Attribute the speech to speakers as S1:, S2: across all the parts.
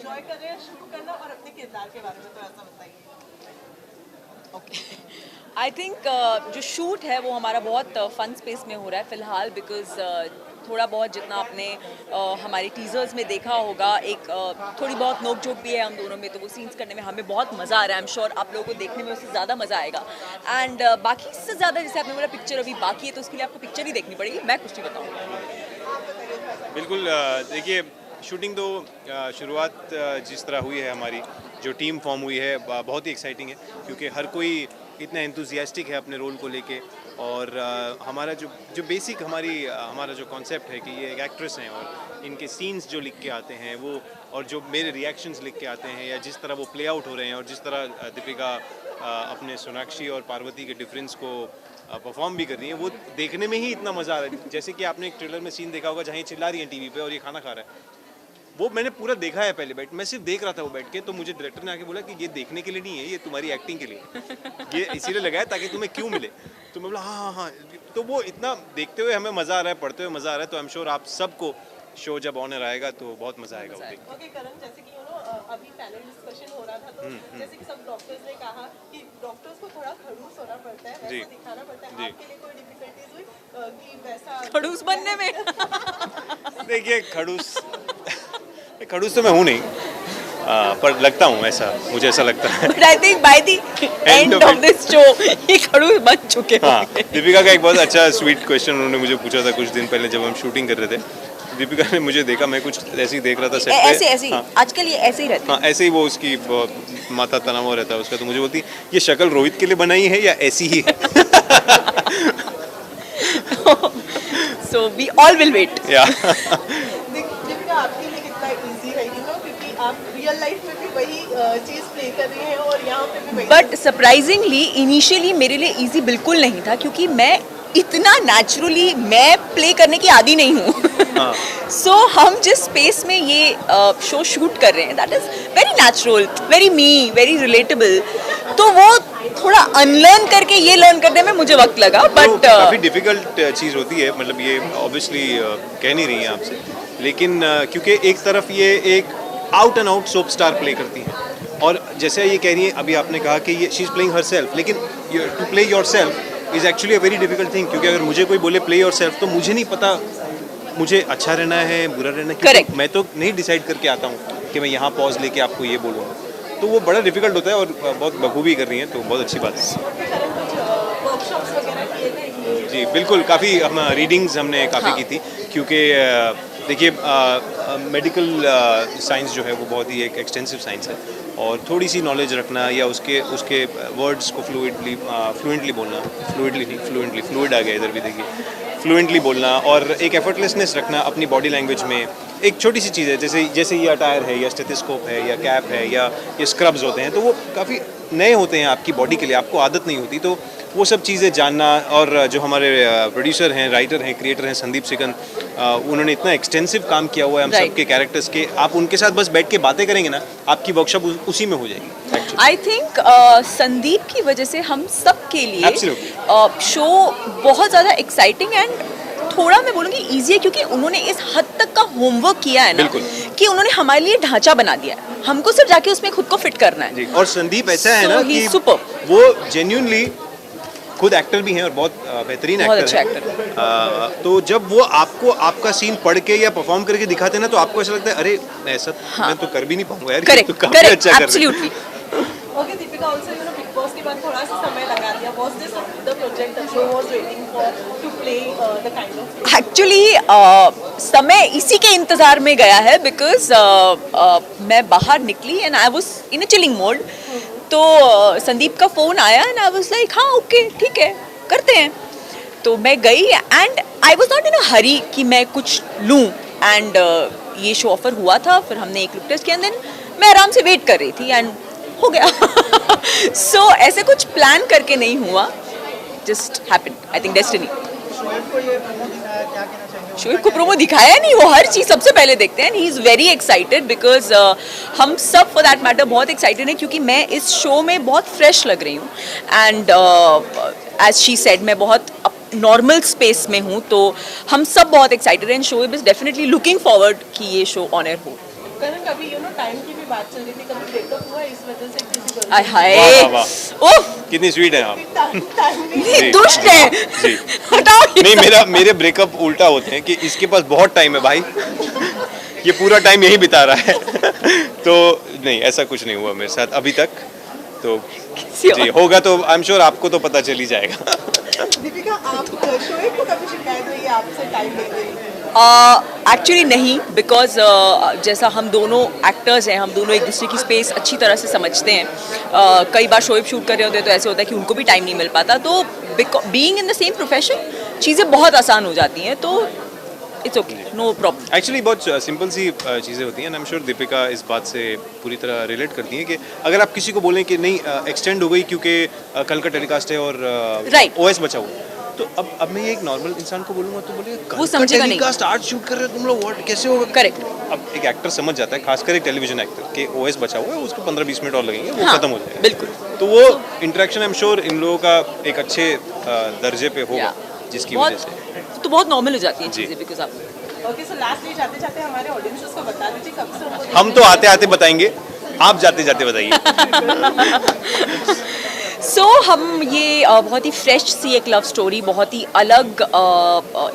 S1: Enjoy कर रहे हैं शूट करना, और अपने किरदार के बारे में थोड़ा सा बताइए।
S2: ओके, आई थिंक जो शूट है वो हमारा बहुत फन स्पेस में हो रहा है फ़िलहाल, बिकॉज थोड़ा बहुत जितना आपने हमारे टीज़र्स में देखा होगा, एक थोड़ी बहुत नोक झोंक भी है हम दोनों में, तो वो सीन्स करने में हमें बहुत मज़ा आ रहा है। आई एम श्योर आप लोगों को देखने में उससे ज़्यादा मज़ा आएगा। एंड बाकी से ज़्यादा जैसे आपने बोला पिक्चर अभी बाकी है, तो उसके लिए आपको पिक्चर ही देखनी पड़ेगी, मैं कुछ नहीं बताऊँगा।
S3: बिल्कुल, देखिए शूटिंग तो शुरुआत जिस तरह हुई है, हमारी जो टीम फॉर्म हुई है बहुत ही एक्साइटिंग है, क्योंकि हर कोई इतना एंथुजियास्टिक है अपने रोल को लेके। और हमारा जो बेसिक हमारा जो कॉन्सेप्ट है कि ये एक एक्ट्रेस हैं और इनके सीन्स जो लिख के आते हैं वो, और जो मेरे रिएक्शंस लिख के आते हैं, या जिस तरह वो प्ले आउट हो रहे हैं, और जिस तरह दीपिका अपने सोनाक्षी और पार्वती के डिफरेंस को परफॉर्म भी कर रही है, वो देखने में ही इतना मज़ा आ रहा है। जैसे कि आपने एक ट्रेलर में सीन देखा होगा जहाँ ये चिल्ला रही है टीवी पे और ये खाना खा रहा है, वो मैंने पूरा देखा है पहले बैठ, मैं सिर्फ देख रहा था वो बैठ के, तो मुझे डायरेक्टर ने आके बोला कि ये देखने के लिए नहीं है, ये तुम्हारी एक्टिंग के लिए, ये इसीलिए लगाया ताकि तुम्हें क्यों मिले। तो मैं बोला हाँ हाँ हाँ, तो वो इतना देखते हुए हमें मज़ा आ रहा है, पढ़ते हुए मज़ा आ रहा है, तो आई एम श्योर आप सबको शो जब ऑनर आएगा तो बहुत मज़ा आएगा वो देख।
S1: ओके करण, जैसे कि अभी पैनल डिस्कशन हो रहा था, तो जैसे कि सब डॉक्टर्स ने कहा कि डॉक्टर्स को थोड़ा खड़ूस होना पड़ता है, वैसा दिखाना पड़ता है। आपके लिए कोई डिफिकल्टीज हुई कि वैसा
S2: खड़ूस बनने में?
S3: देखिए खड़ूस तो मैं हूँ नहीं, पर लगता हूँ ऐसा, मुझे ऐसा लगता है।
S2: But I think by the end of this show ये खड़ूस बन चुके हैं।
S3: हाँ, दीपिका का एक बहुत अच्छा स्वीट क्वेश्चन उन्होंने मुझे पूछा था कुछ दिन पहले जब हम शूटिंग कर रहे थे। दीपिका ने मुझे देखा, मैं कुछ ऐसे ही देख रहा था सेट पे,
S2: ऐसे
S3: हाँ,
S2: आजकल ये ऐसे ही रहते
S3: हाँ ऐसे ही वो उसकी माथा तना हुआ रहता है उसका, तो मुझे बोलती ये शक्ल रोहित के लिए बनाई है या ऐसी ही है?
S2: So we all will wait.
S1: Deepika आपके लिए कितना इजी है, क्योंकि आप रियल लाइफ में भी वही चीज़ प्ले कर रही हैं और यहाँ पे भी वही।
S2: बट सरप्राइजिंगली इनिशियली मेरे लिए इजी बिल्कुल नहीं था, क्योंकि मैं इतना नेचुरली मैं प्ले करने की आदी नहीं हूँ। सो हम जिस स्पेस में ये शो शूट कर रहे हैं, that is very natural, very me, very relatable. तो वो थोड़ा अनलर्न करके ये लर्न करने में मुझे वक्त लगा, बट
S3: काफ़ी डिफ़िकल्ट चीज़ होती है, मतलब ये ऑब्वियसली कह नहीं रही हैं आपसे, लेकिन क्योंकि एक तरफ ये एक out and out soap star play करती हैं, और जैसे ये कह रही हैं अभी आपने कहा कि ये she is playing herself, लेकिन to play yourself is actually a very difficult thing, क्योंकि अगर मुझे कोई बोले प्ले योर सेल्फ, तो मुझे नहीं पता मुझे अच्छा रहना है बुरा रहना है, क्योंकि मैं तो नहीं डिसाइड करके आता हूँ कि मैं यहाँ पॉज लेके आपको ये बोलूँगा, तो वो बड़ा डिफिकल्ट होता है, और बहुत बखूबी कर रही हैं, तो बहुत अच्छी बात है। जी बिल्कुल, काफ़ी हम रीडिंग्स हमने काफ़ी की थी, क्योंकि देखिए मेडिकल साइंस जो है वो बहुत ही एक एक्सटेंसिव साइंस है, और थोड़ी सी नॉलेज रखना या उसके वर्ड्स को फ्लुएंटली बोलना, फ्लूइड आ गया इधर भी देखिए, फ्लुएंटली बोलना, और एक एफर्टलेसनेस रखना अपनी बॉडी लैंग्वेज में। एक छोटी सी चीज़ है, जैसे ये अटायर है या स्टेथोस्कोप है या कैप है या ये स्क्रब्स होते हैं, तो वो काफ़ी नए होते हैं आपकी बॉडी के लिए, आपको आदत नहीं होती, तो वो सब चीज़ें जानना। और जो हमारे प्रोड्यूसर हैं, राइटर हैं, क्रिएटर हैं संदीप सिकन, उन्होंने इतना एक्सटेंसिव काम किया हुआ है हम सब के कैरेक्टर्स के, आप उनके साथ बस बैठ के बातें करेंगे ना, आपकी वर्कशॉप उसी में हो जाएगी।
S2: आई थिंक संदीप की वजह से हम सब के लिए शो बहुत ज़्यादा एक्साइटिंग एंड थोड़ा मैं बोलूँगी ईजी है, क्योंकि उन्होंने इस हद तक का होमवर्क किया है ना, कि उन्होंने हमारे लिए ढांचा बना दिया है, हमको सिर्फ जाके उसमें खुद को फिट करना है।
S3: और संदीप ऐसा है ना कि वो जेन्युइनली खुद एक्टर भी हैं और बहुत बेहतरीन एक्टर हैं। तो जब वो आपको आपका सीन पढ़ के या परफॉर्म करके दिखाते हैं ना, तो आपको ऐसा लगता है अरे ऐसा मैं तो कर भी नहीं पाऊंगा यार,
S2: करेक्ट,
S3: तो काफी अच्छा कर रहे हैं।
S1: Okay Deepika, also Bigg Boss के बाद थोड़ा सा समय लगा दिया, was this the project the show was waiting for to play the kind of?
S2: Actually समय इसी के इंतजार में गया है, बिकॉज मैं बाहर निकली and I was in a chilling mode, तो संदीप का फ़ोन आया एंड आई वाज लाइक हाँ ओके ठीक है करते हैं, तो मैं गई and I was not in a hurry कि मैं कुछ लूँ, एंड ये शो ऑफर हुआ था, फिर हमने एक लुक टेस्ट किया, देन मैं आराम से वेट कर रही थी एंड हो गया। सो ऐसे कुछ प्लान करके नहीं हुआ, just happened, I think destiny. Shoaib को प्रोमो दिखाया नहीं, वो हर चीज़ सबसे पहले देखते हैं, he is very excited, because हम सब फॉर दैट मैटर बहुत एक्साइटेड हैं, क्योंकि मैं इस शो में बहुत फ्रेश लग रही हूँ, एंड एज शी सेड मैं बहुत नॉर्मल स्पेस में हूँ, तो हम सब बहुत एक्साइटेड हैं, Shoaib is definitely looking forward कि ये शो ऑन एयर हो।
S1: कभी टाइम की भी बात चल रही थी, कभी ब्रेकअप हुआ इस वजह से किसी गर्ल
S2: आय हाय
S3: वाह, वाह,
S2: ओह
S3: कितनी स्वीट है आप।
S1: टाइम नहीं
S2: ये
S3: जी,
S2: दुष्ट है
S3: जी।
S2: हटाओ ये
S3: नहीं, मेरे ब्रेकअप उल्टा होते हैं कि इसके पास बहुत टाइम है भाई, ये पूरा टाइम यही बिता रहा है। तो नहीं, ऐसा कुछ नहीं हुआ मेरे साथ अभी तक। तो
S2: किसी
S3: जी,
S2: और-
S3: होगा तो आई एम श्योर आपको तो पता चल ही जाएगा।
S1: दीपिका, आप शोएब को कभी शिकायत हुई है आपसे टाइम लेते हैं?
S2: एक्चुअली नहीं, बिकॉज जैसा हम दोनों एक्टर्स हैं, हम दोनों एक दूसरे की स्पेस अच्छी तरह से समझते हैं। कई बार शोएब शूट कर रहे होते हैं तो ऐसे होता है कि उनको भी टाइम नहीं मिल पाता, तो being in the same profession चीज़ें बहुत आसान हो जाती हैं, तो it's okay, no problem.
S3: Actually बहुत सिंपल सी चीज़ें होती हैं, आई एम श्योर दीपिका इस बात से पूरी तरह रिलेट करती हैं कि अगर आप किसी को बोलें कि नहीं एक्सटेंड हो गई क्योंकि कल का टेलीकास्ट है और
S2: Right.
S3: ओएस बचा हुआ, तो अब मैं ये एक नॉर्मल इंसान को बोलूँगा तो बोलेगा
S2: वो समझेगा नहीं।
S3: टेलीकास्ट आज शूट कर रहे हो तुम लोग, व्हाट कैसे होगा?
S2: करेक्ट,
S3: अब एक एक्टर समझ जाता है, खासकर एक टेलीविजन एक्टर कि ओएस बचा हुआ है, उसको 15-20 मिनट और लगेंगे, वो
S2: हाँ,
S3: खत्म हो जाएगा।
S2: बिल्कुल।
S3: तो वो interaction I am sure in लोगों का एक अच्छे दर्जे पे होगा, जिसकी वजह से
S2: बहुत तो बहुत नॉर्मल हो जाती हैं
S3: जी।
S2: चीज़ें, बिकॉज आप
S1: ओके, सो लास्ट जाते जाते हमारे ऑडियंसेस को बता दीजिए कब से उनको
S3: हम तो आते आते बताएंगे, आप जाते जाते बताइए।
S2: सो हम ये बहुत ही फ्रेश सी एक लव स्टोरी, बहुत ही अलग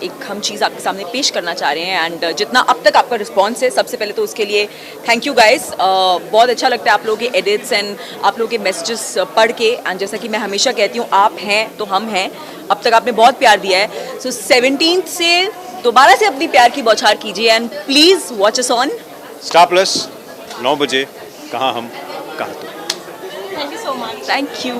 S2: एक हम चीज़ आपके सामने पेश करना चाह रहे हैं, एंड जितना अब तक आपका रिस्पांस है, सबसे पहले तो उसके लिए थैंक यू गाइस। बहुत अच्छा लगता है आप लोगों के एडिट्स एंड आप लोगों के मैसेजेस पढ़ के, एंड जैसा कि मैं हमेशा कहती हूँ, आप हैं तो हम हैं। अब तक आपने बहुत प्यार दिया है, सो 17 से दोबारा से अपनी प्यार की बौछार कीजिए, and please watch us on
S3: star plus 9 बजे, कहाँ हम कहाँ तुम।
S1: Thank you so much.
S2: Thank you.